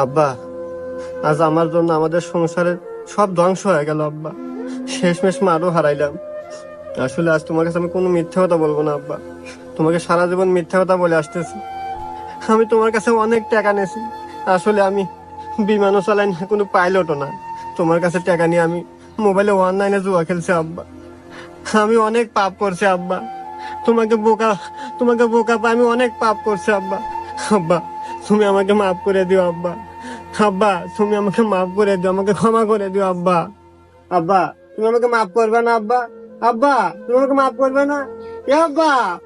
আব্বা, আজ আমার জন্য আমাদের সংসারের সব ধ্বংস হয়ে গেল আব্বা। শেষমেশ মারও হারাইলাম। আসলে আজ তোমার কাছে আমি কোনো মিথ্যা কথা বলবো না আব্বা। তোমাকে সারা জীবন মিথ্যা কথা বলে আসতেছি। আমি তোমার কাছে অনেক টাকা নিয়েছি। আসলে আমি বিমানও চালাই না, কোনো পাইলটও না। তোমার কাছে টাকা নিয়ে আমি মোবাইলে অনলাইনে জুয়া খেলছি আব্বা। আমি অনেক পাপ করছি আব্বা। তোমাকে বোকা তোমাকে বোকা পাই আমি অনেক পাপ করছি আব্বা। আব্বা, তুমি আমাকে মাফ করে দিও আব্বা। আব্বা, তুমি আমাকে মাফ করে দিও, আমাকে ক্ষমা করে দিও আব্বা। আব্বা, তুমি আমাকে মাফ করবে না আব্বা? আব্বা, তুমি আমাকে মাফ করবে না? এ আব্বা।